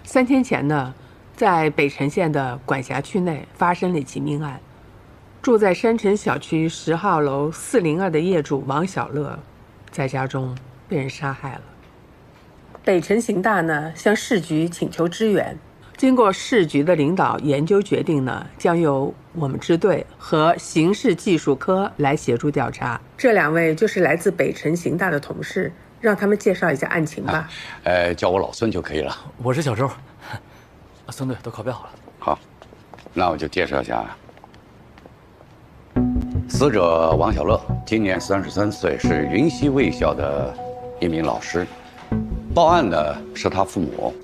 3天前呢，在北辰县的管辖区内发生了一起命案，住在山城小区10号楼402的业主王小乐，在家中被人杀害了。北辰刑大呢向市局请求支援，经过市局的领导研究决定呢，将由我们支队和刑事技术科来协助调查。这2位就是来自北辰刑大的同事，让他们介绍一下案情吧。叫我老孙就可以了。我是小周，孙队都拷贝好了。好，那我就介绍一下。死者王小乐，今年33岁，是云溪卫校的一名老师。报案的是他父母。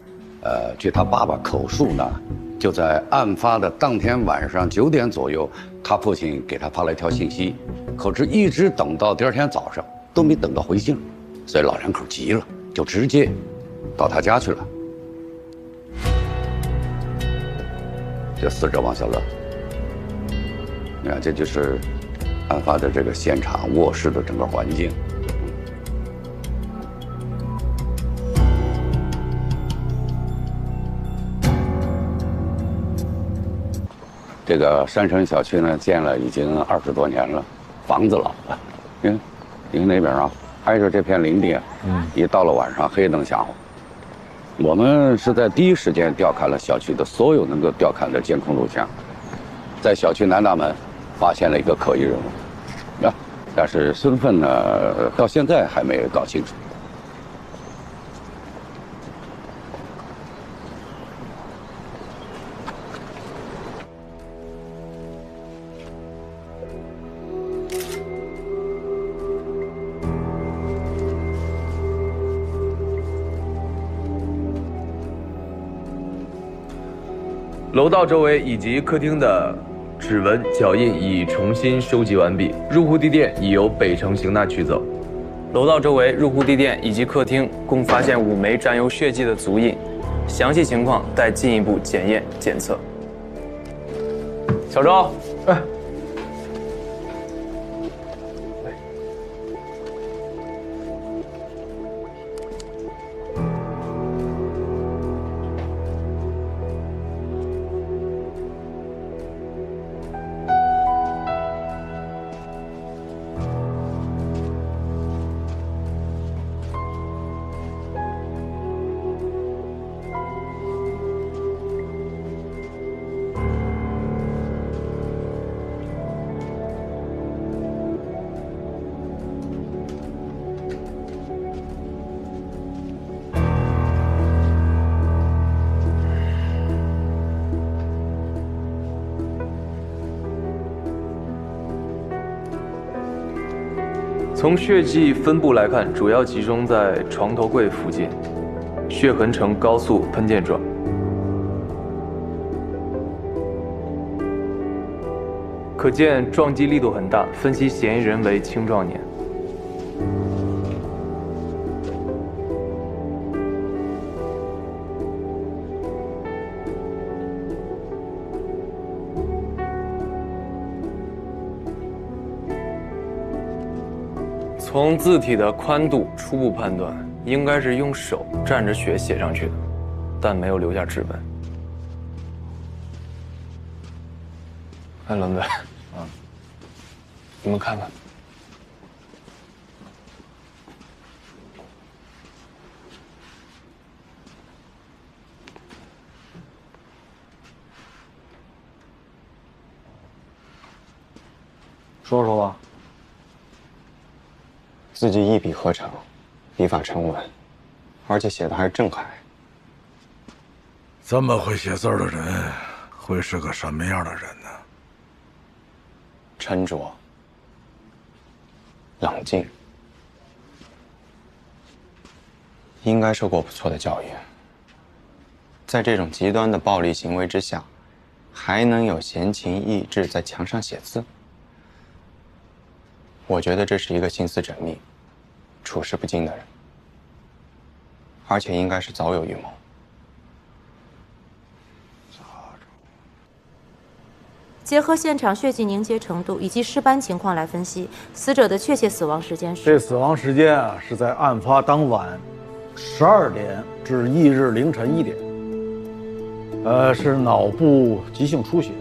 据他爸爸口述呢，就在案发的当天晚上9点左右，他父亲给他发了一条信息，可是一直等到第2天早上都没等到回信，所以老两口急了，就直接到他家去了。这死者王小乐，你看，这就是案发的这个现场卧室的整个环境。这个山城小区呢，建了已经20多年了，房子老了。您那边啊，挨着这片林地，一到了晚上黑灯瞎火。我们是在第一时间调看了小区的所有能够调看的监控录像，在小区南大门发现了一个可疑人物，但是身份呢，到现在还没有搞清楚。楼道周围以及客厅的指纹、脚印已重新收集完毕，入户地点已由北城刑大取走。楼道周围、入户地点以及客厅共发现5枚沾有血迹的足印，详细情况待进一步检验检测。小周，从血迹分布来看，主要集中在床头柜附近，血痕呈高速喷溅状。可见撞击力度很大，分析嫌疑人为青壮年。从字体的宽度初步判断，应该是用手蘸着血写上去的，但没有留下指纹。哎，伦队，你们看看。说说吧。字迹一笔合成，笔法沉稳，而且写的还是郑恺。这么会写字的人，会是个什么样的人呢？沉着、冷静，应该受过不错的教育。在这种极端的暴力行为之下，还能有闲情逸致在墙上写字，我觉得这是一个心思缜密、处事不惊的人，而且应该是早有预谋。结合现场血迹凝结程度以及尸斑情况来分析，死者的确切死亡时间是……这死亡时间啊，是在案发当晚12点至翌日凌晨1点。是脑部急性出血。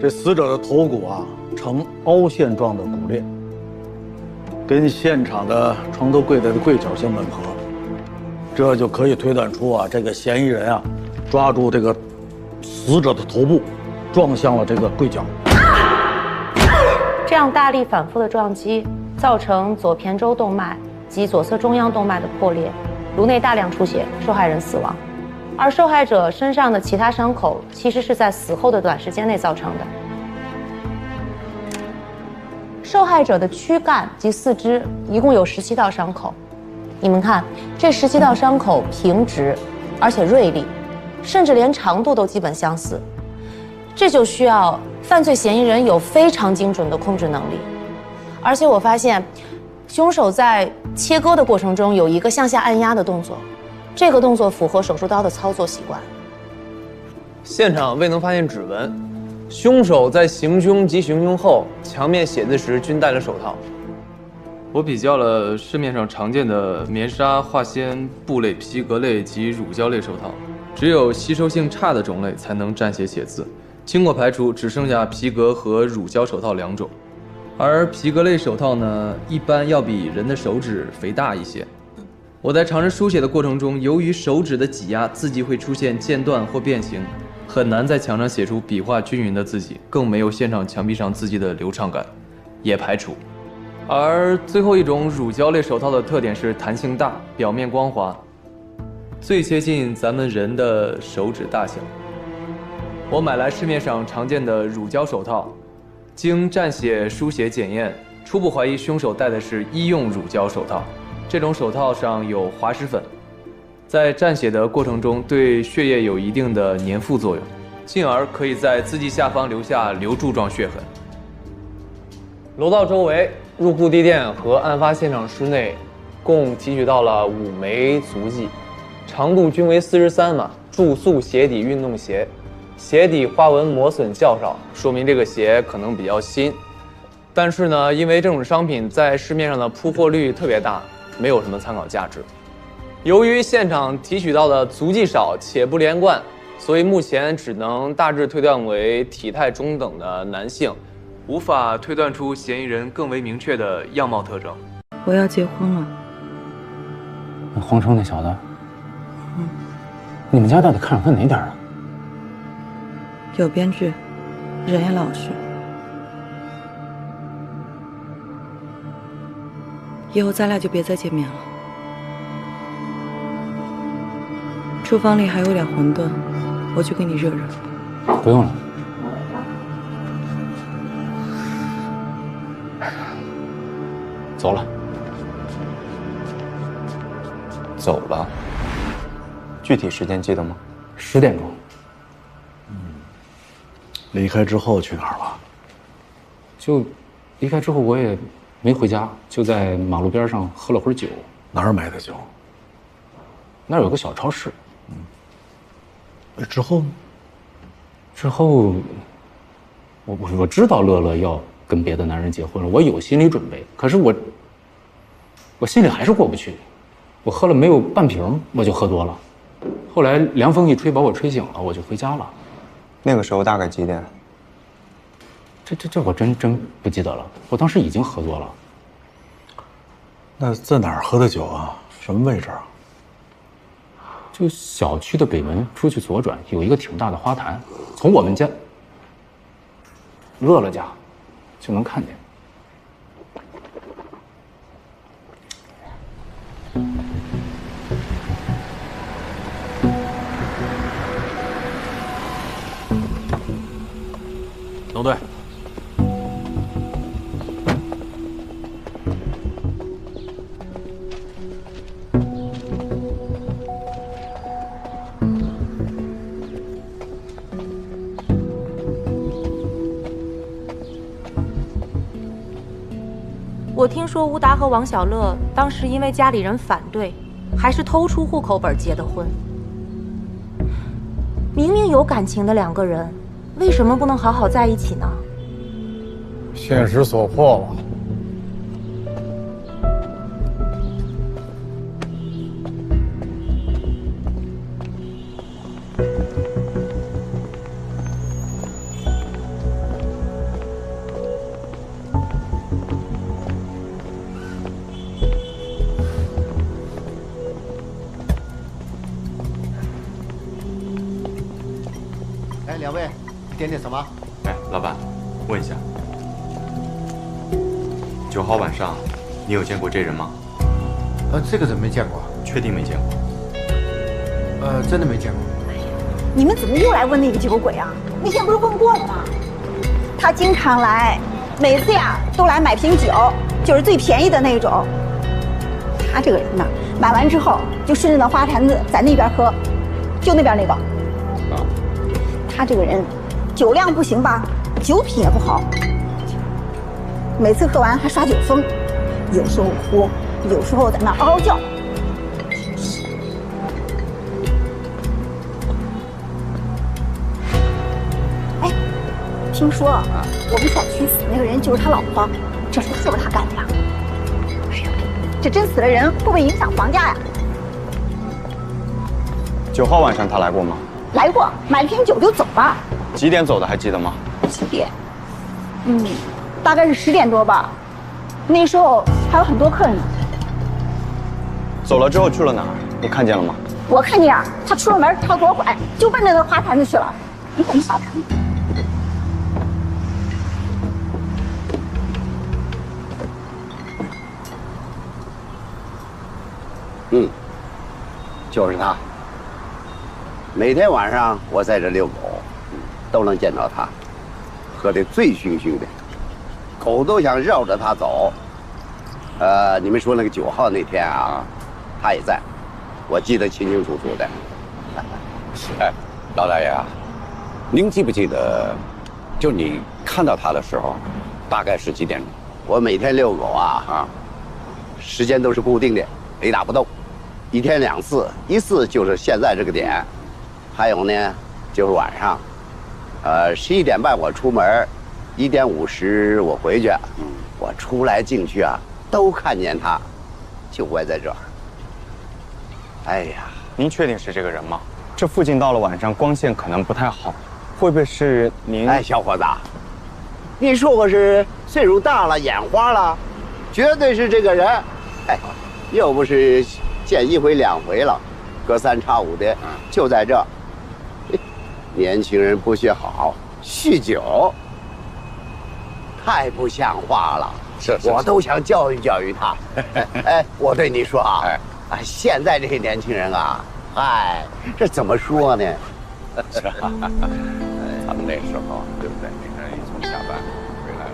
这死者的头骨啊呈凹陷状的骨裂，跟现场的床头柜的柜角相吻合，这就可以推断出啊，这个嫌疑人啊抓住这个死者的头部，撞向了这个柜角。这样大力反复的撞击，造成左胼周动脉及左侧中央动脉的破裂，颅内大量出血，受害人死亡。而受害者身上的其他伤口其实是在死后的短时间内造成的。受害者的躯干及四肢一共有17道伤口，你们看，这17道伤口平直，而且锐利，甚至连长度都基本相似。这就需要犯罪嫌疑人有非常精准的控制能力。而且我发现，凶手在切割的过程中有一个向下按压的动作，这个动作符合手术刀的操作习惯。现场未能发现指纹，凶手在行凶及行凶后墙面写字时均戴了手套。我比较了市面上常见的棉纱、化纤、布类、皮革类及乳胶类手套，只有吸收性差的种类才能蘸血写字。经过排除，只剩下皮革和乳胶手套2种。而皮革类手套呢，一般要比人的手指肥大一些。我在尝试书写的过程中，由于手指的挤压，字迹会出现间断或变形，很难在墙上写出笔画均匀的字迹，更没有现场墙壁上字迹的流畅感，也排除。而最后一种乳胶类手套的特点是弹性大，表面光滑，最接近咱们人的手指大小。我买来市面上常见的乳胶手套，经蘸血书写检验，初步怀疑凶手戴的是医用乳胶手套。这种手套上有滑石粉，在蘸血的过程中对血液有一定的粘附作用，进而可以在字迹下方留下流柱状血痕。楼道周围、入户地垫和案发现场室内，共提取到了5枚足迹，长度均为43码，注塑鞋底运动鞋，鞋底花纹磨损较少，说明这个鞋可能比较新。但是呢，因为这种商品在市面上的铺货率特别大，没有什么参考价值。由于现场提取到的足迹少且不连贯，所以目前只能大致推断为体态中等的男性，无法推断出嫌疑人更为明确的样貌特征。我要结婚了。那黄成那小子，你们家到底看上他哪点了？有编剧，人也老实。以后咱俩就别再见面了。厨房里还有点馄饨，我去给你热热。不用了。走了。走了。具体时间记得吗？10点钟。离开之后去哪儿了？就离开之后我也没回家，就在马路边上喝了会儿酒。哪儿买的酒？那儿有个小超市。之后呢？之后，我知道乐乐要跟别的男人结婚了，我有心理准备。可是我心里还是过不去。我喝了没有半瓶，我就喝多了。后来凉风一吹，把我吹醒了，我就回家了。那个时候大概几点？这我真不记得了。我当时已经喝多了。那在哪儿喝的酒啊？什么位置啊？就小区的北门出去左转，有一个挺大的花坛，从我们家乐乐家就能看见。农队，我听说吴达和王小乐当时因为家里人反对，还是偷出户口本结的婚。明明有感情的2个人，为什么不能好好在一起呢？现实所迫吧。两位点什么？哎，老板，问一下，9号晚上你有见过这人吗？这个人没见过。确定没见过？真的没见过。你们怎么又来问那个酒鬼啊？那天不是问过了吗？他经常来，每次呀都来买瓶酒，就是最便宜的那种。他这个人呢，买完之后就顺着那花坛子在那边喝，就那边那个。他这个人，酒量不行吧，酒品也不好。每次喝完还耍酒疯，有时候哭，有时候在那嗷嗷叫。哎，听说我们小区死那个人就是他老婆，这事是不是他干的呀？哎呦，这真死了人，会不会影响房价呀？9号晚上他来过吗？来过，买瓶酒就走了。几点走的还记得吗？几点？大概是10点多吧。那时候还有很多客人呢。走了之后去了哪儿？你看见了吗？我看见啊，他出了门跳左拐，就奔着那花坛子去了。你怎么晓得？就是他。每天晚上我在这遛狗，都能见到他，喝得醉醺醺的，狗都想绕着他走。你们说那个9号那天啊，他也在，我记得清清楚楚的。哎，老大爷啊，您记不记得，就你看到他的时候，大概是几点钟？我每天遛狗啊，时间都是固定的，雷打不动，一天2次，一次就是现在这个点。还有呢，就是晚上，11点半我出门，1点50我回去，我出来进去啊，都看见他，就歪在这儿。哎呀，您确定是这个人吗？这附近到了晚上光线可能不太好，会不会是您？哎，小伙子，你说我是岁数大了眼花了，绝对是这个人。哎，又不是见1回2回了，隔3差5的就在这。年轻人不学好，酗酒，太不像话了。是，我都想教育教育他。哎，我对你说啊，现在这些年轻人啊，这怎么说呢？是吧？咱们那时候，对不对？你看，一从下班回来了。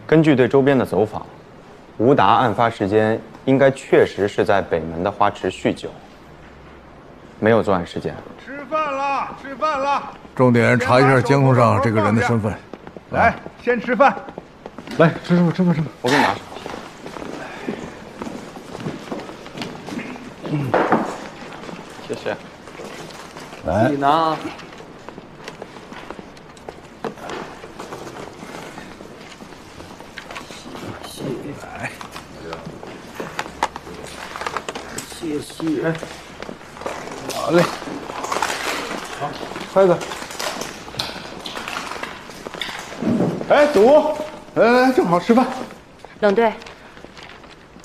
根据对周边的走访，吴达案发时间应该确实是在北门的花池酗酒，没有作案时间。吃饭了，吃饭了！重点查一下监控上这个人的身份。来，先吃饭。来，吃饭。我给你拿。谢谢。来，你拿。谢谢。好嘞。好，筷子。哎，赌，来，正好吃饭。冷队，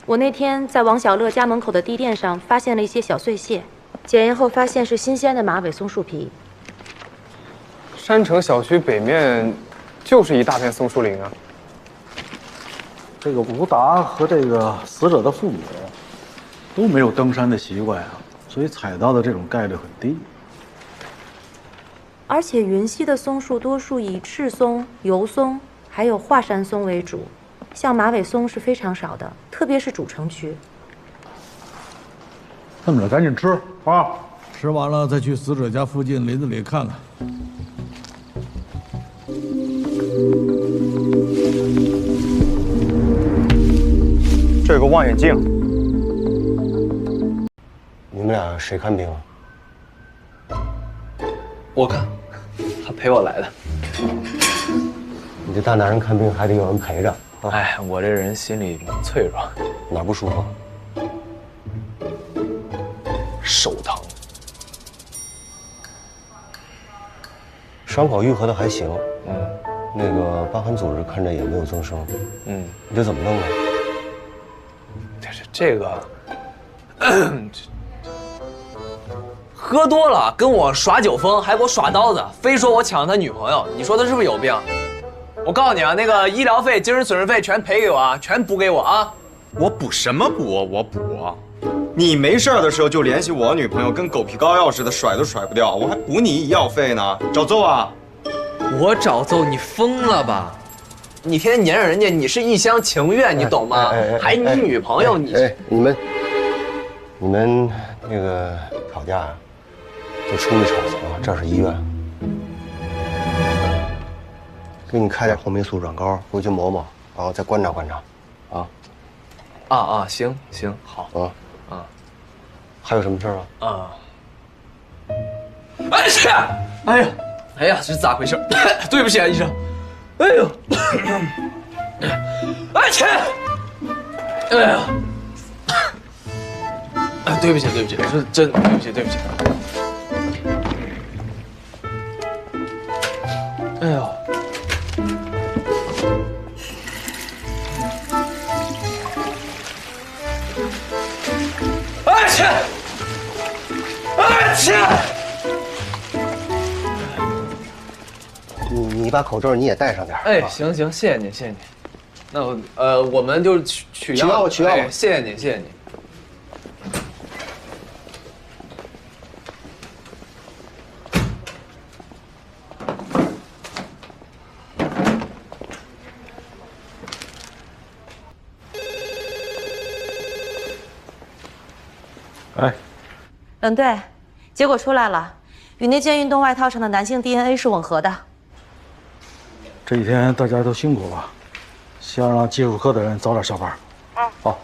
我那天在王小乐家门口的地垫上发现了一些小碎屑，检验后发现是新鲜的马尾松树皮。山城小区北面就是一大片松树林啊。这个吴达和这个死者的父母都没有登山的习惯啊，所以采到的这种概率很低。而且云溪的松树多数以赤松、油松还有华山松为主，像马尾松是非常少的，特别是主城区。这么着，赶紧吃啊！吃完了再去死者家附近林子里看看。这有个望远镜，俩谁看病啊？我看，他陪我来的。你这大男人看病还得有人陪着。哎，我这人心里脆弱，哪不舒服？手疼。伤口愈合的还行。那个疤痕组织看着也没有增生。你这怎么弄啊？这个，喝多了跟我耍酒疯，还给我耍刀子，非说我抢他女朋友，你说他是不是有病？我告诉你啊，那个医疗费、精神损失费全赔给我啊，全补给我啊！我补什么补啊？我补啊！你没事的时候就联系我女朋友，跟狗皮膏药似的，甩都甩不掉，我还补你医药费呢，找揍啊！我找揍你疯了吧？你天天黏着人家，你是一厢情愿，你懂吗？还你女朋友，你你们那个吵架就出去吵去啊，这是医院。给你开点红霉素软膏，回去抹抹，然后再观察观察，啊。行，好啊。还有什么事儿啊？哎去！哎呀，这是咋回事？对不起啊，医生。哎呦！哎去！哎呀！对不起，是真对不起。哎呦！哎去！哎去！你把口罩你也戴上点。哎，行，谢谢你。那我们就取药。取药。哎，谢谢你。哎，冷队，结果出来了，与那件运动外套上的男性 DNA 是吻合的。这几天大家都辛苦了，先让技术科的人早点下班。好。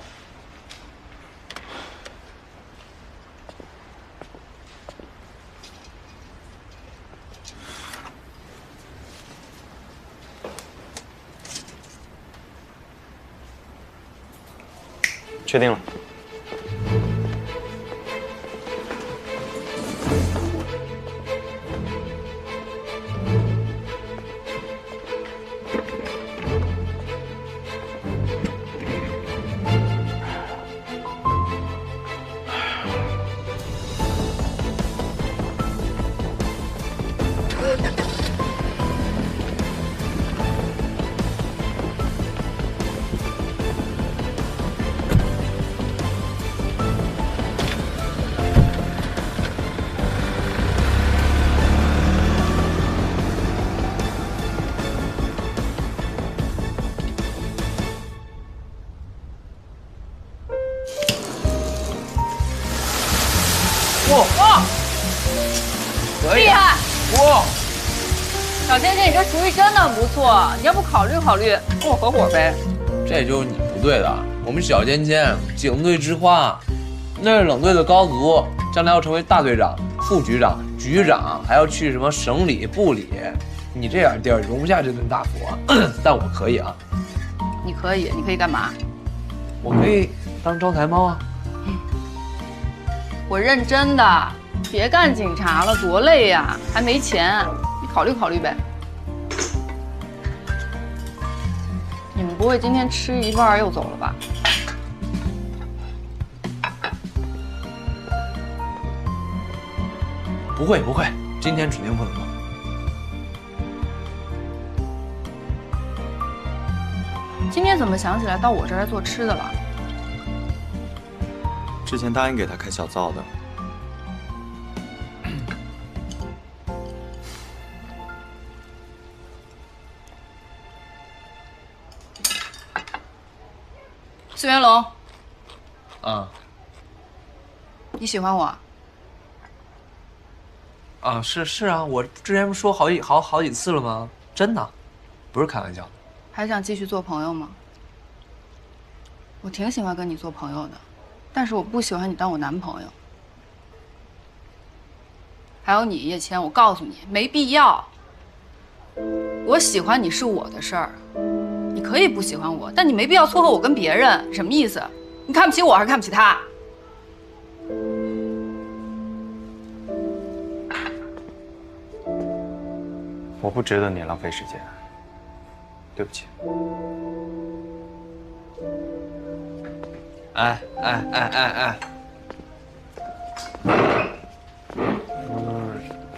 确定了。哇！厉害！哇！小天天，你这厨艺真的不错，你要不考虑考虑跟我合伙呗？这就是你不对的。我们小天天警队之花，那是冷队的高足，将来要成为大队长、副局长、局长，还要去什么省里、部里。你这样地儿容不下这顿大佛，但我可以啊。你可以干嘛？我可以当招财猫啊。我认真的，别干警察了，多累呀，还没钱，你考虑考虑呗。你们不会今天吃一半又走了吧？不会，今天指定不能动。今天怎么想起来到我这儿来做吃的了？之前答应给他开小灶的。孙元龙，啊，你喜欢我？啊，是啊，我之前不说好几次了吗？真的，不是开玩笑。还想继续做朋友吗？我挺喜欢跟你做朋友的，但是我不喜欢你当我男朋友。还有你叶谦，我告诉你，没必要。我喜欢你是我的事儿，你可以不喜欢我，但你没必要撮合我跟别人，什么意思？你看不起我还是看不起他？我不值得你浪费时间，对不起。哎，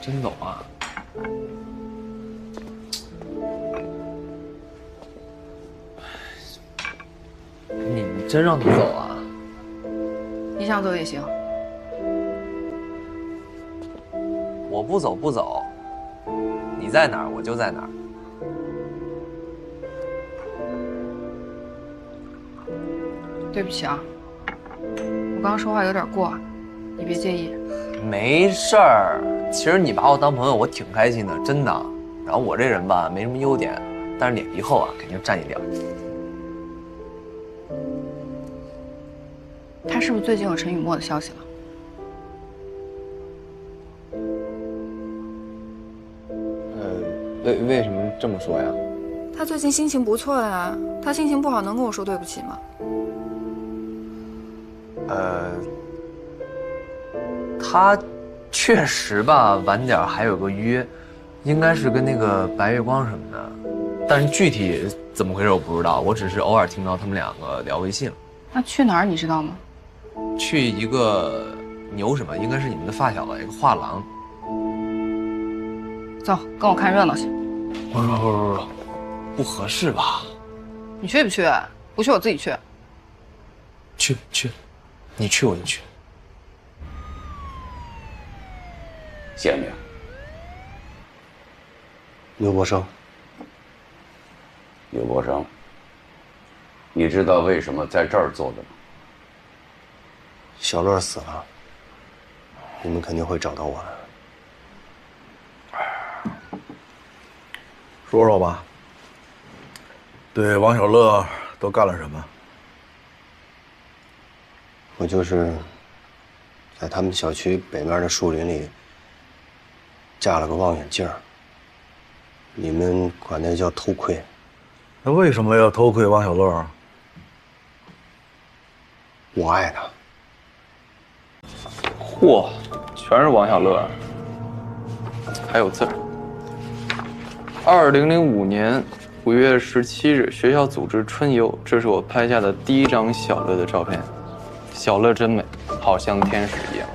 真走啊？你真让他走啊？你想走也行。我不走不走，你在哪儿我就在哪儿。对不起啊，我刚刚说话有点过，你别介意。没事儿，其实你把我当朋友，我挺开心的，真的。然后我这人吧，没什么优点，但是脸皮厚啊，肯定占一点。他是不是最近有陈雨墨的消息了？为什么这么说呀？他最近心情不错呀，他心情不好能跟我说对不起吗？他确实吧，晚点还有个约，应该是跟那个白月光什么的，但是具体怎么回事我不知道，我只是偶尔听到他们两个聊微信了。那去哪儿你知道吗？去一个牛什么，应该是你们的发小吧，一个画廊。走，跟我看热闹去。不合适吧？你去不去？不去我自己去。去，你去我就去。县令，刘伯生，刘伯生，你知道为什么在这儿坐着吗？小乐死了，你们肯定会找到我的。说说吧，对王小乐都干了什么？我就是在他们小区北面的树林里架了个望远镜，你们管那叫偷窥。那为什么要偷窥王小乐？我爱他。嚯，全是王小乐，还有字儿。2005年5月17日，学校组织春游，这是我拍下的第一张小乐的照片。小乐真美，好像天使一样。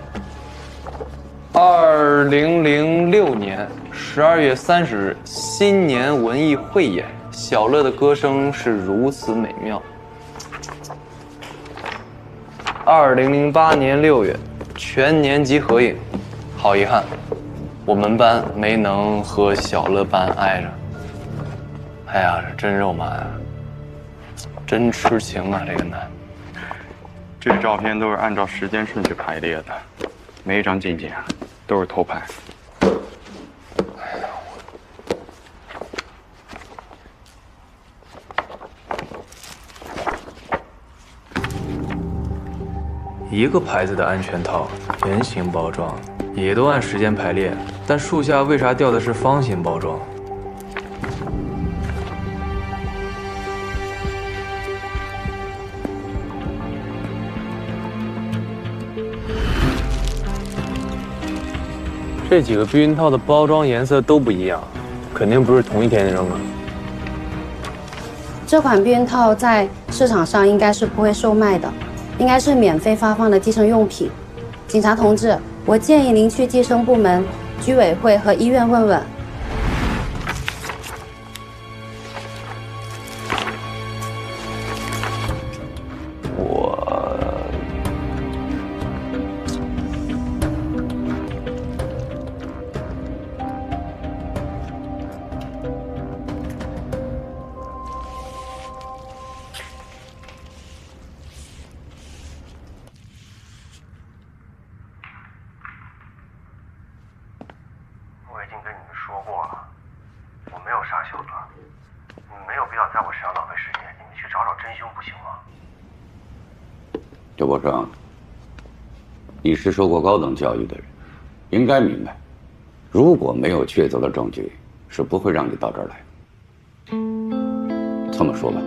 2006年12月30日，新年文艺汇演，小乐的歌声是如此美妙。2008年6月，全年级合影，好遗憾，我们班没能和小乐班挨着。哎呀，这真肉麻呀，真痴情啊，这个男。这照片都是按照时间顺序排列的，每一张近景都是偷拍。一个牌子的安全套，圆形包装，也都按时间排列，但树下为啥吊的是方形包装？这几个避孕套的包装颜色都不一样，肯定不是同一天扔的。这款避孕套在市场上应该是不会售卖的，应该是免费发放的计生用品。警察同志，我建议您去计生部门、居委会和医院问问。我已经跟你们说过了，我没有杀小乐，你们没有必要在我身上浪费时间，你们去找找真凶不行吗？刘伯生，你是受过高等教育的人，应该明白，如果没有确凿的证据，是不会让你到这儿来。这么说吧，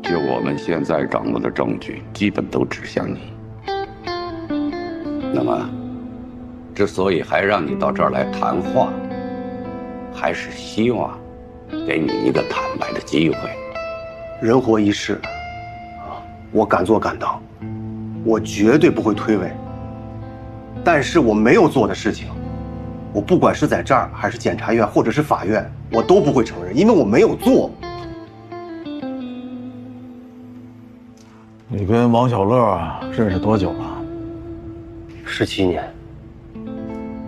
就我们现在掌握的证据，基本都指向你。那么，之所以还让你到这儿来谈话，还是希望给你一个坦白的机会。人活一世，我敢做敢当，我绝对不会推诿。但是我没有做的事情，我不管是在这儿还是检察院或者是法院，我都不会承认，因为我没有做。你跟王小乐认识多久了？17年。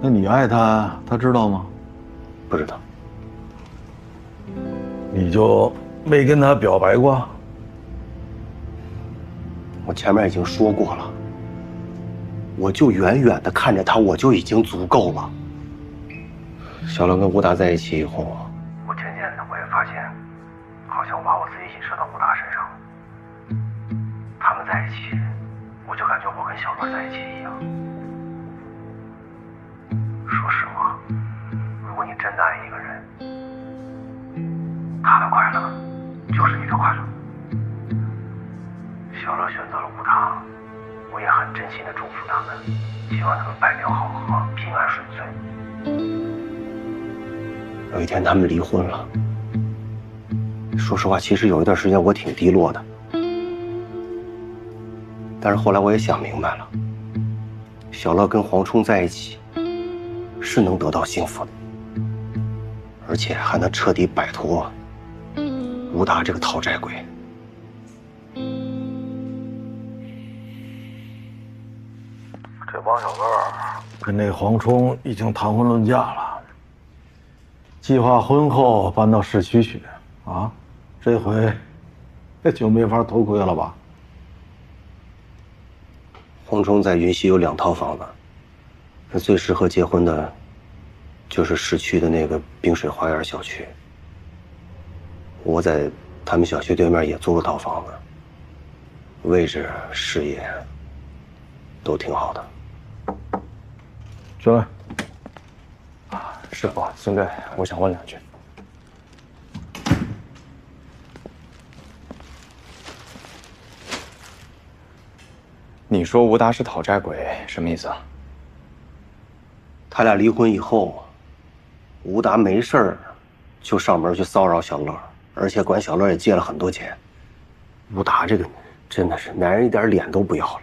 那你爱他，他知道吗？不知道。你就没跟他表白过？我前面已经说过了，我就远远的看着他，我就已经足够了。小乐跟吴达在一起以后，我渐渐的我也发现，好像我把我自己映射到吴达身上了。他们在一起，我就感觉我跟小乐在一起一样。说实话，如果你真的爱一个人，他的快乐就是你的快乐。小乐选择了吴达，我也很真心的祝福他们，希望他们百年好合，平安顺遂。有一天他们离婚了。说实话，其实有一段时间我挺低落的，但是后来我也想明白了，小乐跟黄冲在一起是能得到幸福的，而且还能彻底摆脱吴达这个讨债鬼。这王小乐跟那黄冲已经谈婚论嫁了，计划婚后搬到市区去啊，这回就没法偷窥了吧？黄冲在云溪有2套房子，那最适合结婚的，就是市区的那个冰水花园小区。我在他们小区对面也租了套房子，位置、视野都挺好的。进来。师傅，孙队，我想问2句。你说吴达是讨债鬼，什么意思啊？他俩离婚以后，吴达没事儿就上门去骚扰小乐，而且管小乐也借了很多钱。吴达这个真的是男人一点脸都不要了。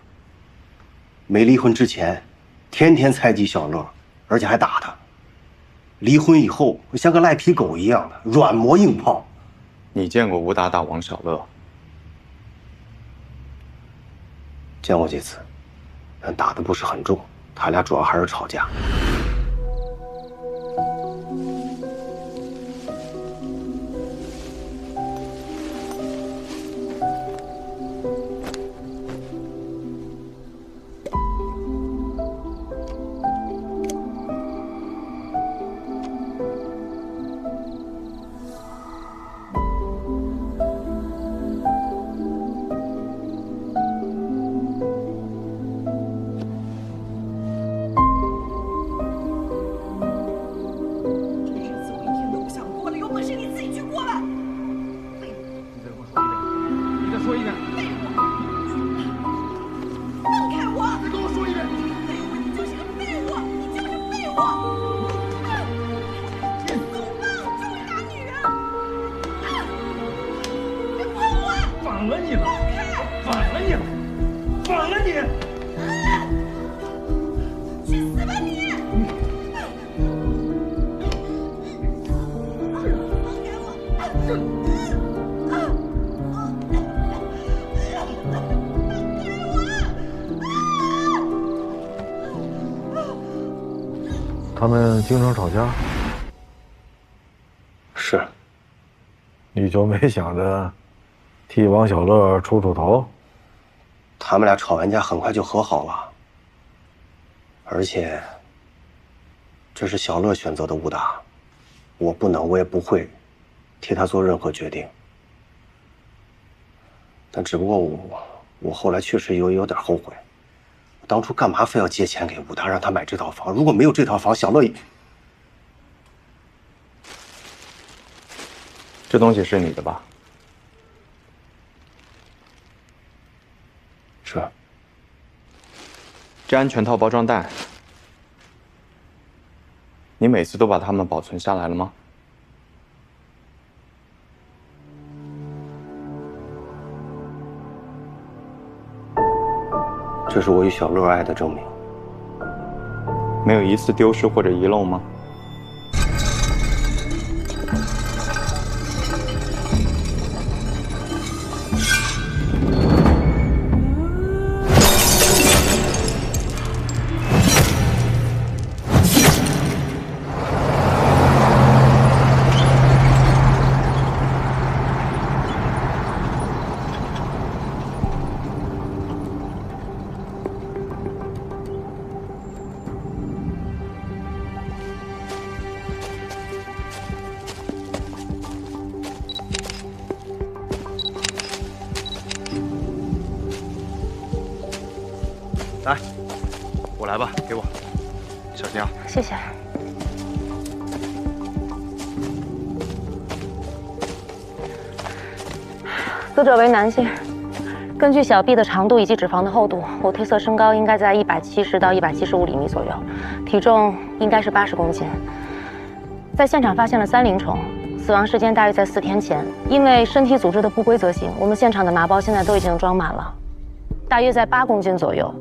没离婚之前，天天猜忌小乐，而且还打他。离婚以后，像个赖皮狗一样的软磨硬泡。你见过吴达打王小乐？见过几次，但打的不是很重，他俩主要还是吵架。他们经常吵架？是。你就没想着替王小乐出出头？他们俩吵完架很快就和好了，而且这是小乐选择的吴达，我不能，我也不会替他做任何决定。但只不过我后来确实有点后悔，当初干嘛非要借钱给武达让他买这套房？如果没有这套房，小乐这东西是你的吧？是。这安全套包装袋，你每次都把它们保存下来了吗？这是我与小乐爱的证明。没有一次丢失或者遗漏吗？来，我来吧，给我，小心啊！谢谢。死者为男性，根据小臂的长度以及脂肪的厚度，我推测身高应该在170到175厘米左右，体重应该是80公斤。在现场发现了3灵虫，死亡时间大约在4天前。因为身体组织的不规则性，我们现场的麻包现在都已经装满了，大约在8公斤左右。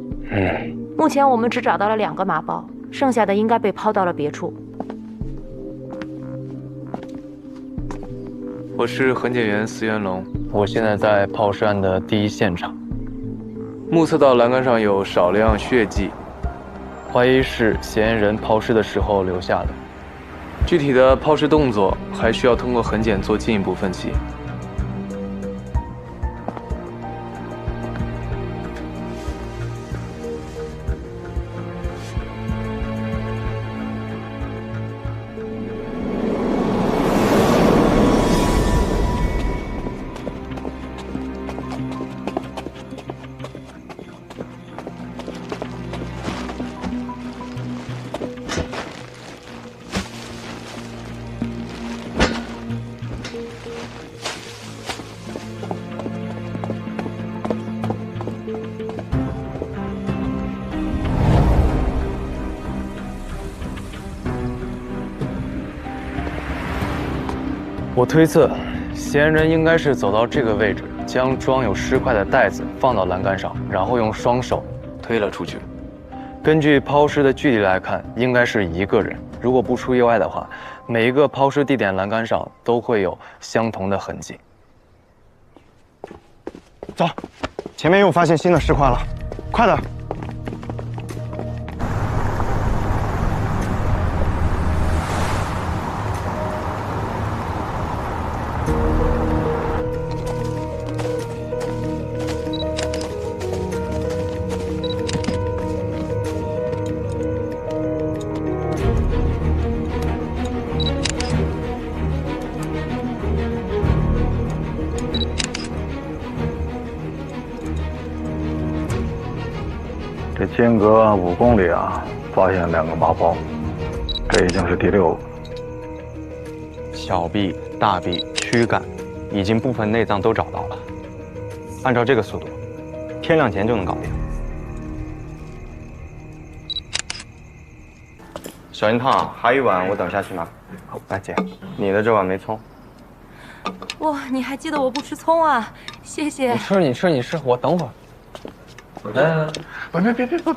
目前我们只找到了2个麻包，剩下的应该被抛到了别处。我是痕检员司元龙，我现在在抛尸案的第一现场，目测到栏杆上有少量血迹，怀疑是嫌疑人抛尸的时候留下的。具体的抛尸动作还需要通过痕检做进一步分析。我推测，嫌疑人应该是走到这个位置，将装有尸块的袋子放到栏杆上，然后用双手推了出去。根据抛尸的距离来看，应该是一个人。如果不出意外的话，每一个抛尸地点栏杆上都会有相同的痕迹。走，前面又发现新的尸块了，快点！这间隔5公里啊，发现2个麻包，这已经是第6个。小臂、大臂、躯干，已经部分内脏都找到了。按照这个速度，天亮前就能搞定。小银汤，还一碗，我等下去拿。来姐，你的这碗没葱。哇，你还记得我不吃葱啊？谢谢。你吃，我等会儿。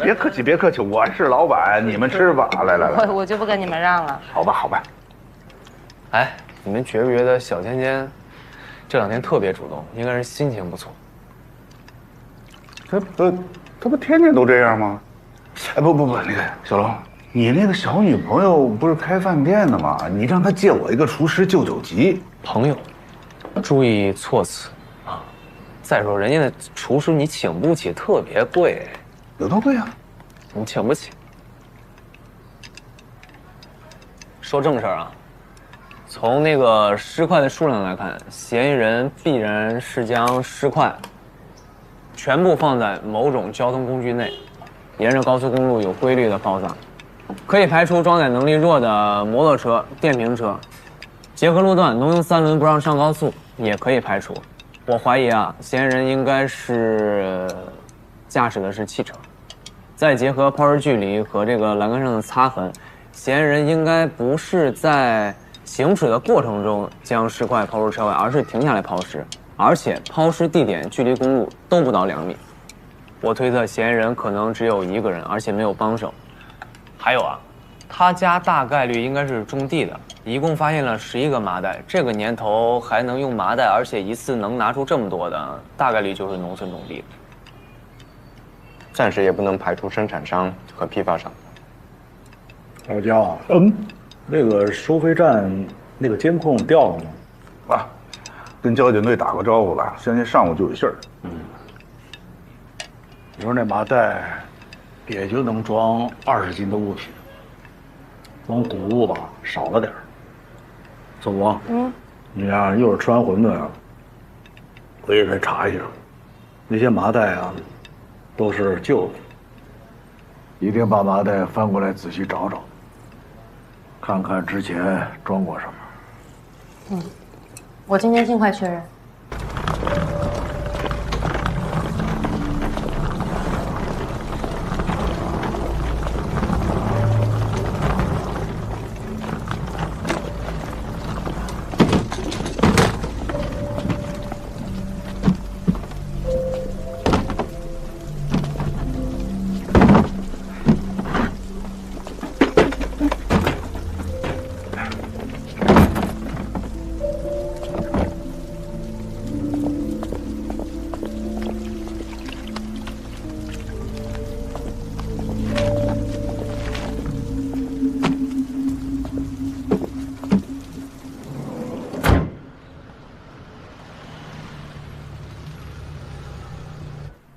别客气，别客气，我是老板，你们吃吧。来，我就不跟你们让了。好吧。哎，你们觉不觉得小尖尖这2天特别主动，应该是心情不错。这不天天都这样吗？哎，不，那个小龙，你那个小女朋友不是开饭店的吗？你让她借我一个厨师救救急。朋友，注意措辞啊！再说人家的厨师你请不起，特别贵。有多贵啊？你请不起。说正事儿啊，从那个尸块的数量来看，嫌疑人必然是将尸块全部放在某种交通工具内，沿着高速公路有规律的抛洒，可以排除装载能力弱的摩托车、电瓶车。结合路段，农用3轮不让上高速也可以排除。我怀疑啊，嫌疑人应该是驾驶的是汽车。再结合抛尸距离和这个栏杆上的擦痕，嫌疑人应该不是在行驶的过程中将尸块抛入车外，而是停下来抛尸，而且抛尸地点距离公路都不到2米。我推测嫌疑人可能只有1个人，而且没有帮手。还有啊，他家大概率应该是种地的，一共发现了11个麻袋。这个年头还能用麻袋，而且一次能拿出这么多的，大概率就是农村种地的。暂时也不能排除生产商和批发商。老焦，那个收费站那个监控调了吗？啊，跟交警队打过招呼了，相信上午就有信儿。你说那麻袋也就能装20斤的物品，装谷物吧少了点儿。走啊，你呀，一会儿吃完馄饨啊，我也再查一下，那些麻袋啊，都是旧的，一定把麻袋翻过来仔细找找，看看之前装过什么。我今天尽快确认。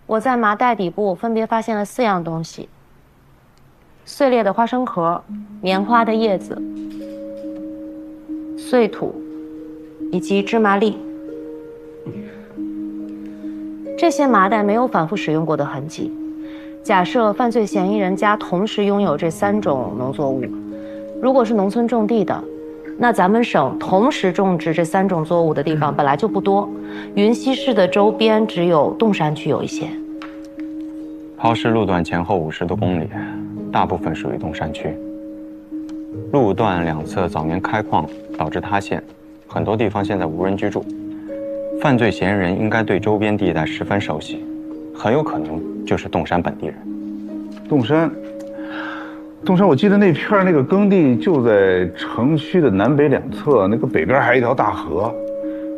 我在麻袋底部分别发现了4样东西：碎裂的花生壳、棉花的叶子、碎土以及芝麻粒。这些麻袋没有反复使用过的痕迹。假设犯罪嫌疑人家同时拥有这3种农作物，如果是农村种地的，那咱们省同时种植这3种作物的地方本来就不多，云溪市的周边只有洞山区有一些。抛尸路段前后50多公里，大部分属于洞山区。路段两侧早年开矿导致塌陷，很多地方现在无人居住。犯罪嫌疑人应该对周边地带十分熟悉，很有可能就是洞山本地人。洞山，我记得那片那个耕地就在城区的南北两侧，那个北边还有一条大河。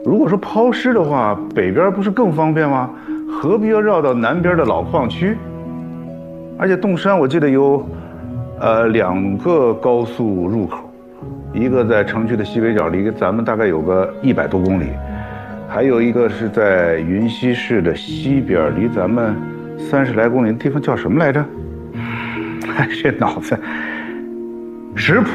如果说抛尸的话，北边不是更方便吗？何必要绕到南边的老矿区？而且洞山我记得有2个高速入口，一个在城区的西北角，离咱们大概有个100多公里，还有一个是在云溪市的西边，离咱们30来公里的地方叫什么来着？这脑子，石浦。